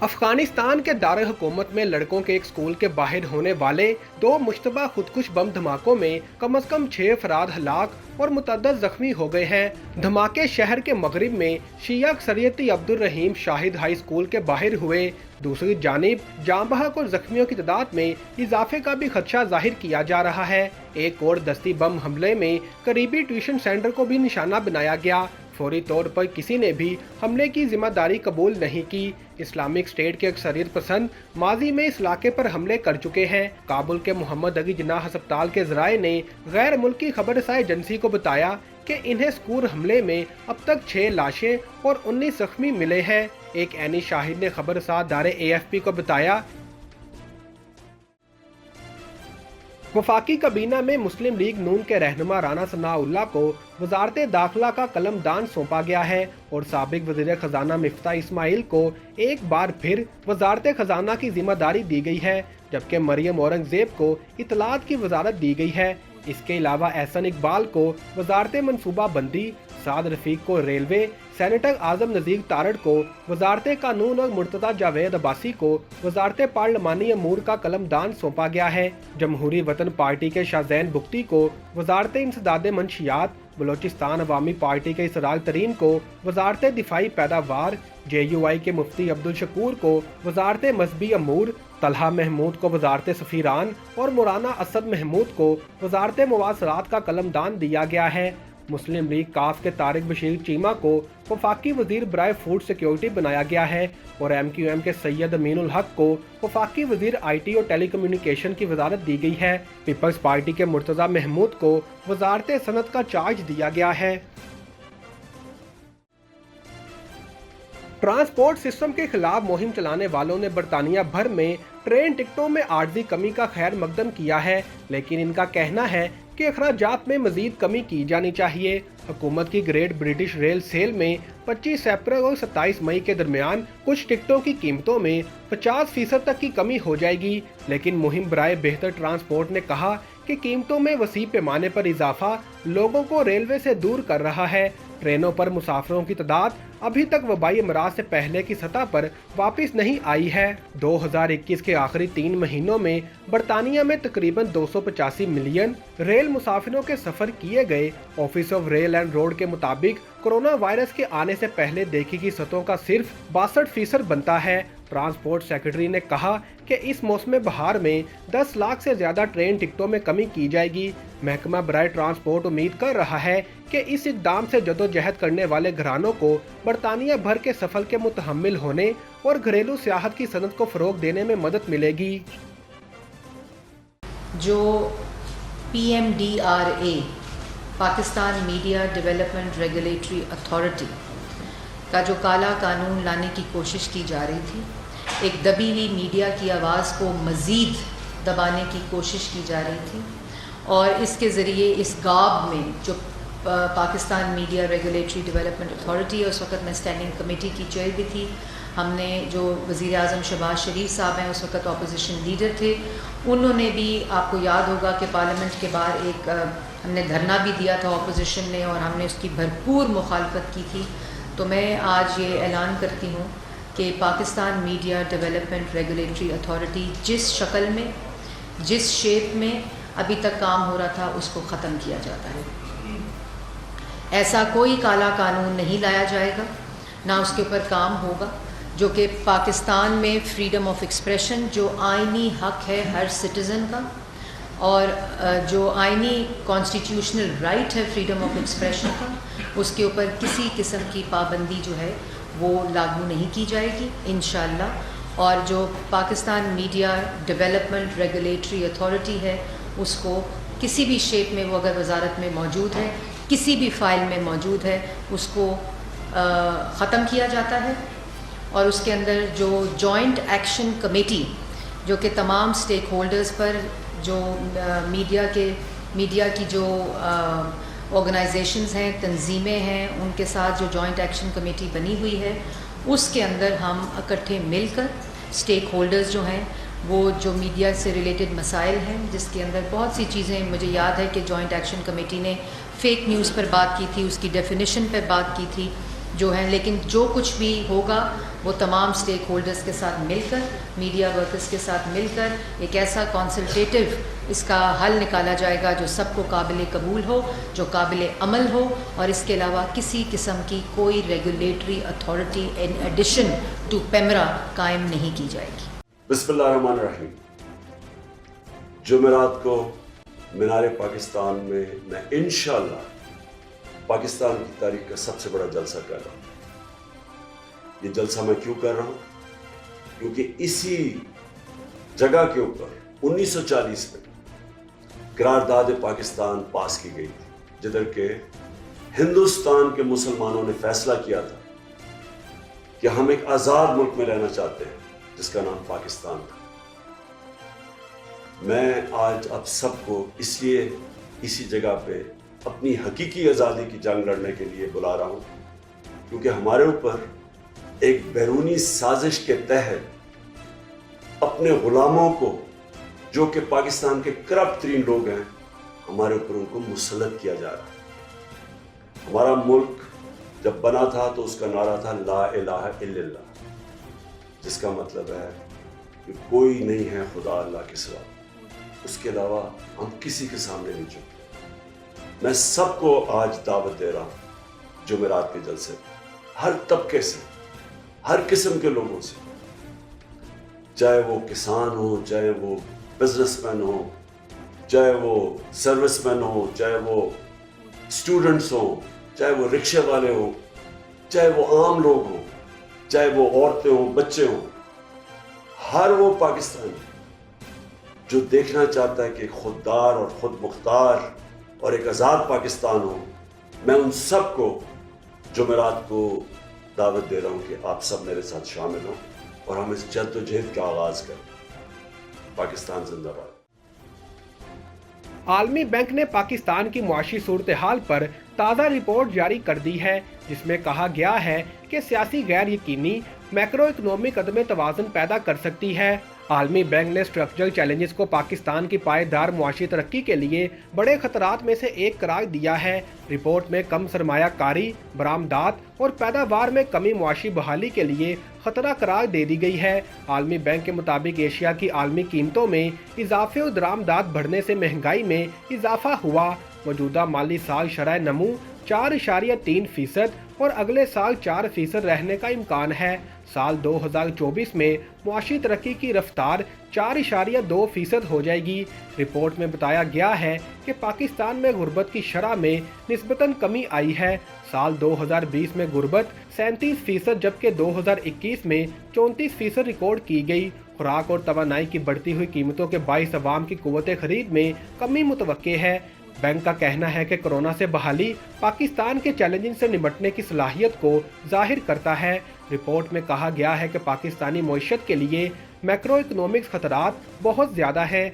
افغانستان کے دارالحکومت میں لڑکوں کے ایک اسکول کے باہر ہونے والے دو مشتبہ خودکش بم دھماکوں میں کم از کم 6 افراد ہلاک اور متعدد زخمی ہو گئے ہیں۔ دھماکے شہر کے مغرب میں شیعہ اکثریتی عبد الرحیم شاہد ہائی اسکول کے باہر ہوئے۔ دوسری جانب جاں بحق اور زخمیوں کی تعداد میں اضافے کا بھی خدشہ ظاہر کیا جا رہا ہے۔ ایک اور دستی بم حملے میں قریبی ٹیوشن سینٹر کو بھی نشانہ بنایا گیا۔ فوری طور پر کسی نے بھی حملے کی ذمہ داری قبول نہیں کی۔ اسلامک اسٹیٹ کے اکثریت پسند ماضی میں اس علاقے پر حملے کر چکے ہیں۔ کابل کے محمد علی جناح ہسپتال کے ذرائع نے غیر ملکی خبر رساں ایجنسی کو بتایا کہ انہیں اسکول حملے میں اب تک 6 لاشیں اور 19 زخمی ملے ہیں۔ ایک عینی شاہد نے خبر رساں ادارے AFP کو بتایا وفاقی کابینہ میں مسلم لیگ نون کے رہنما رانا ثناء اللہ کو وزارت داخلہ کا قلم دان سونپا گیا ہے اور سابق وزیر خزانہ مفتاح اسماعیل کو ایک بار پھر وزارت خزانہ کی ذمہ داری دی گئی ہے، جبکہ مریم اورنگزیب کو اطلاعات کی وزارت دی گئی ہے۔ اس کے علاوہ احسن اقبال کو وزارت منصوبہ بندی، سعد رفیق کو ریلوے، سینیٹر اعظم نذیر تارڑ کو وزارت قانون اور مرتضی جاوید عباسی کو وزارت پارلیمانی امور کا قلم دان سونپا گیا ہے۔ جمہوری وطن پارٹی کے شاہزین بگٹی کو وزارت انسداد منشیات، بلوچستان عوامی پارٹی کے اسرار ترین کو وزارت دفاعی پیداوار، JUI کے مفتی عبدالشکور کو وزارت مذہبی امور، طلحہ محمود کو وزارت سفیران اور مولانا اسد محمود کو وزارت مواصلات کا قلم دان دیا گیا ہے۔ مسلم لیگ کاف کے طارق بشیر چیمہ کو وفاقی وزیر برائے فوڈ سیکیورٹی بنایا گیا ہے اور MQM کے سید امین الحق کو وفاقی وزیر IT اور ٹیلی کمیونیکیشن کی وزارت دی گئی ہے۔ پیپلز پارٹی کے مرتضی محمود کو وزارت صنعت کا چارج دیا گیا ہے۔ ٹرانسپورٹ سسٹم کے خلاف مہم چلانے والوں نے برطانیہ بھر میں ٹرین ٹکٹوں میں عارضی کمی کا خیر مقدم کیا ہے، لیکن ان کا کہنا ہے کہ اخراجات میں مزید کمی کی جانی چاہیے۔ حکومت کی گریٹ برٹش ریل سیل میں 25 اپریل اور 27 مئی کے درمیان کچھ ٹکٹوں کی قیمتوں میں 50% تک کی کمی ہو جائے گی، لیکن مہم برائے بہتر ٹرانسپورٹ نے کہا کہ قیمتوں میں وسیع پیمانے پر اضافہ لوگوں کو ریلوے سے دور کر رہا ہے۔ ٹرینوں پر مسافروں کی تعداد ابھی تک وبائی امراض سے پہلے کی سطح پر واپس نہیں آئی ہے۔ 2021 کے آخری 3 مہینوں میں برطانیہ میں تقریباً 285 ملین ریل مسافروں کے سفر کیے گئے۔ Office of rail and road کے مطابق کرونا وائرس کے آنے سے پہلے دیکھی گئی سطحوں کا صرف 62% بنتا ہے۔ ٹرانسپورٹ سیکرٹری نے کہا کہ اس موسم بہار میں 10 لاکھ سے زیادہ ٹرین ٹکٹوں میں کمی کی جائے گی۔ محکمہ برائے ٹرانسپورٹ امید کر رہا ہے کہ اس اقدام سے جدوجہد کرنے والے گھرانوں کو برطانیہ بھر کے سفر کے متحمل ہونے اور گھریلو سیاحت کی صنعت کو فروغ دینے میں مدد ملے گی۔ جو PMDRA Pakistan media development regulatory authority کا جو کالا قانون لانے کی کوشش کی جا رہی تھی، ایک دبی ہوئی میڈیا کی آواز کو مزید دبانے کی کوشش کی جا رہی تھی، اور اس کے ذریعے اس گاب میں جو Pakistan media regulatory development authority, اس وقت میں اسٹینڈنگ کمیٹی کی چیئر بھی تھی، ہم نے جو وزیر اعظم شہباز شریف صاحب ہیں اس وقت اپوزیشن لیڈر تھے، انہوں نے بھی، آپ کو یاد ہوگا کہ پارلیمنٹ کے باہر ایک ہم نے دھرنا بھی دیا تھا اپوزیشن نے، اور ہم نے اس کی بھرپور مخالفت کی تھی۔ تو میں آج یہ اعلان کرتی ہوں کہ Pakistan media development regulatory authority جس شکل میں، جس شیپ میں ابھی تک کام ہو رہا تھا، اس کو ختم کیا جاتا ہے۔ ایسا کوئی کالا قانون نہیں لایا جائے گا، نہ اس کے اوپر کام ہوگا، جو کہ پاکستان میں فریڈم آف ایکسپریشن جو آئینی حق ہے ہر سٹیزن کا، اور جو آئینی کانسٹیٹیوشنل رائٹ ہے فریڈم آف ایکسپریشن کا، اس کے اوپر کسی قسم کی پابندی جو ہے وہ لاگو نہیں کی جائے گی انشاءاللہ۔ اور جو Pakistan media development regulatory authority ہے، اس کو کسی بھی شیپ میں وہ اگر وزارت میں موجود ہے، کسی بھی فائل میں موجود ہے، اس کو ختم کیا جاتا ہے، اور اس کے اندر جو جوائنٹ ایکشن کمیٹی جو کہ تمام سٹیک ہولڈرز پر، جو میڈیا کی جو آرگنائزیشنز ہیں، تنظیمیں ہیں، ان کے ساتھ جو جوائنٹ ایکشن کمیٹی بنی ہوئی ہے، اس کے اندر ہم اکٹھے مل کر سٹیک ہولڈرز جو ہیں، وہ جو میڈیا سے ریلیٹڈ مسائل ہیں، جس کے اندر بہت سی چیزیں، مجھے یاد ہے کہ جوائنٹ ایکشن کمیٹی نے فیک نیوز پر بات کی تھی، اس کی ڈیفینیشن پر بات کی تھی، जो हैं, लेकिन जो कुछ भी होगा वो तमाम स्टेक होल्डर्स के साथ मिलकर, मीडिया वर्कर्स के साथ मिलकर एक ऐसा कॉन्सल्टेटिव इसका हल निकाला जाएगा जो सबको काबिल कबूल हो, जो काबिल अमल हो, और इसके अलावा किसी किस्म की कोई regulatory authority in addition to PEMRA कायम नहीं की जाएगी। बिस्मिल्लाहिर्रहमानिर्रहीम। जुमेरात को मीनार पाकिस्तान में मैं इंशाअल्लाह पाकिस्तान की तारीख का सबसे बड़ा जलसा कर रहा हूँ। ये जलसा मैं क्यों कर रहा हूँ? क्योंकि इसी जगह के ऊपर 1940 में करारदाद पाकिस्तान पास की गई थी, जिधर के हिंदुस्तान के मुसलमानों ने फैसला किया था कि हम एक आज़ाद मुल्क में रहना चाहते हैं जिसका नाम पाकिस्तान था। मैं आज आप सबको इसलिए इसी जगह पे अपनी हकीकी आज़ादी की जंग लड़ने के लिए बुला रहा हूँ, क्योंकि हमारे ऊपर एक बैरूनी साजिश के तहत अपने गुलामों को, जो कि पाकिस्तान के करप्ट तरीन लोग हैं, हमारे ऊपर उनको मुसल्लत किया जा रहा है। हमारा मुल्क जब बना था तो उसका नारा था ला इलाहा इल्लल्लाह, जिसका मतलब है कि कोई नहीं है खुदा अल्लाह के सिवा, उसके अलावा हम किसी के सामने नहीं झुकते। मैं सबको आज दावत दे रहा हूँ जुमेरात के जलसे, हर तबके से, हर किस्म के लोगों से, चाहे वो किसान हो, चाहे वो बिजनेसमैन हो, चाहे वो सर्विसमैन हो, चाहे वो स्टूडेंट्स हो, चाहे वो रिक्शे वाले हो, चाहे वो आम लोग हो, चाहे वो औरतें हो, बच्चे हो, हर वो पाकिस्तानी जो देखना चाहता है कि खुददार और खुद मुख्तार और एक आज़ाद पाकिस्तान हो, मैं उन सब को जुमेरात को दावत दे रहा हूँ कि आप सब मेरे साथ शामिल हों और हम इस जद्दोजहद का आगाज़ करें। पाकिस्तान जिंदाबाद। आलमी बैंक ने पाकिस्तान की मुआशी सूरत हाल पर ताज़ा रिपोर्ट जारी कर दी है, जिसमें कहा गया है कि सियासी गैर यकीनी मैक्रो इकनॉमिक अदम तवाज़ुन पैदा कर सकती है। आलमी बैंक ने स्ट्रक्चरल चैलेंजेस को पाकिस्तान की पायदार मुआशी तरक्की के लिए बड़े खतरात में से एक करार दिया है। रिपोर्ट में कम सरमायाकारी, बरामदात और पैदावार में कमी मुआशी बहाली के लिए खतरा करार दे दी गई है। आलमी बैंक के मुताबिक एशिया की आलमी कीमतों में इजाफे और दरामदात बढ़ने से महंगाई में इजाफा हुआ। मौजूदा माली साल शरह नमू 4.3% और अगले साल 4% रहने का इम्कान है। साल 2024 में मुआशी तरक्की की रफ्तार 4.2% हो जाएगी। रिपोर्ट में बताया गया है कि पाकिस्तान में गुर्बत की शरह में निस्बतन कमी आई है। साल 2020 में गुर्बत 37%, जबकि 2021 में 34% रिकॉर्ड की गई। खुराक और तवानाई की बढ़ती हुई कीमतों के बाइस अवाम की कुव्वत खरीद में कमी मुतवक्के है। बैंक का कहना है कि कोरोना से बहाली पाकिस्तान के चैलेंजिंग से निपटने की सलाहियत को जाहिर करता है। रिपोर्ट में कहा गया है कि पाकिस्तानी मईशत के लिए मैक्रो इकोनॉमिक्स खतरात बहुत ज़्यादा हैं।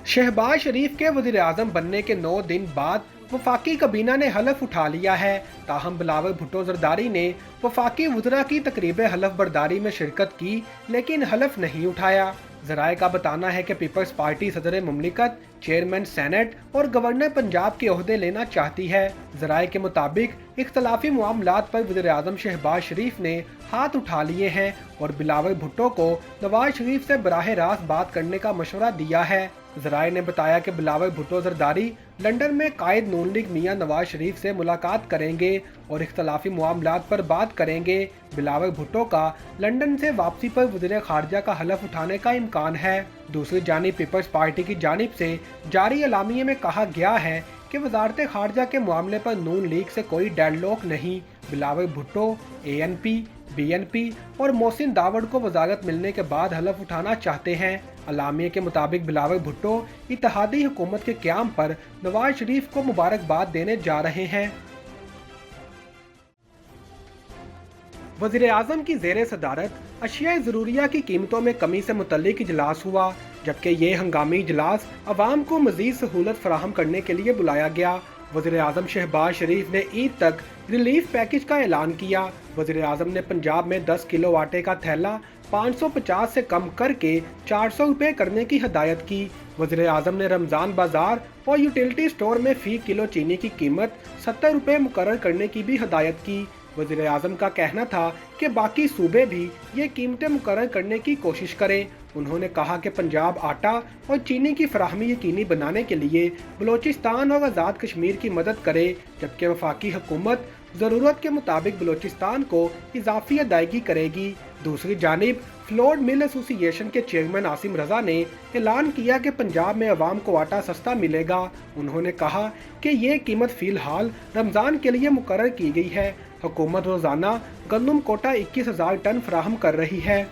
शहबाज शरीफ के वज़ीर आज़म बनने के 9 दिन बाद वफाकी काबीना ने हलफ उठा लिया है। ताहम बिलावल भुट्टो जरदारी ने वफाकी वज़रा की तकरीब हलफ बर्दारी में शिरकत की, लेकिन हलफ नहीं उठाया। ज़राए का बताना है कि पीपल्स पार्टी सदर मुमलिकत, चेयरमैन सेनेट और गवर्नर पंजाब के ओहदे लेना चाहती है। ज़राए के मुताबिक इख्तलाफी मामलात पर वज़ीर आज़म शहबाज शरीफ ने हाथ उठा लिए हैं और बिलावल भुट्टो को नवाज शरीफ से बराह रास्त बात करने का मशवरा दिया है। ज़राए ने बताया कि बिलावल भुट्टो जरदारी लंदन में कायद नून लीग मियां नवाज शरीफ से मुलाकात करेंगे और इख्तलाफी मामलात पर बात करेंगे। बिलावल भुट्टो का लंदन से वापसी पर वज़ीर खारजा का हलफ उठाने का इम्कान है। दूसरी जानिब पीपल्स पार्टी की जानिब से जारी एलामिये में कहा गया है कि वजारत खारजा के मामले पर नून लीग से कोई डेडलॉक नहीं। बिलावल भुट्टो ANP, BNP और मोहसिन दावड़ को वजारत मिलने के बाद हलफ उठाना चाहते हैं। अलामिया के मुताबिक बिलावल भुट्टो इत्तेहादी हुकूमत के क़याम पर नवाज शरीफ को मुबारकबाद देने जा रहे हैं। वज़ीर आज़म की ज़ेर सदारत अशिया ज़रूरिया की कीमतों में कमी से मुतल्लिक इजलास हुआ, जबकि ये हंगामी इजलास अवाम को मज़ीद सहूलत फराहम करने के लिए बुलाया गया। वज़ीर आज़म शहबाज शरीफ ने ईद तक रिलीफ पैकेज का ऐलान किया। वज़ीर आज़म ने पंजाब में 10 किलो आटे का थैला 550 से कम करके 400 रुपये करने की हदायत की। वज़ीर आज़म ने रमज़ान बाज़ार और यूटिलिटी स्टोर में फ़ी किलो चीनी की कीमत 70 रुपये मुकर्रर करने की भी हदायत की। वज़ीर आज़म का कहना था कि बाकी सूबे भी ये कीमतें मुकर्रर करने की कोशिश करें। उन्होंने कहा कि पंजाब आटा और चीनी की फराहमी यकीनी बनाने के लिए बलोचिस्तान और आज़ाद कश्मीर की मदद करे, जबकि वफाकी हुकूमत ज़रूरत के मुताबिक बलोचिस्तान को इजाफी अदायगी करेगी। दूसरी जानिब फ्लोर मिल एसोसिएशन के चेयरमैन आसिम रज़ा ने ऐलान किया कि पंजाब में अवाम को आटा सस्ता मिलेगा। उन्होंने कहा कि ये कीमत फ़िलहाल रमज़ान के लिए मुकर्रर की गई है। हुकूमत रोज़ाना गंदम कोटा 21,000 टन फराहम कर रही है।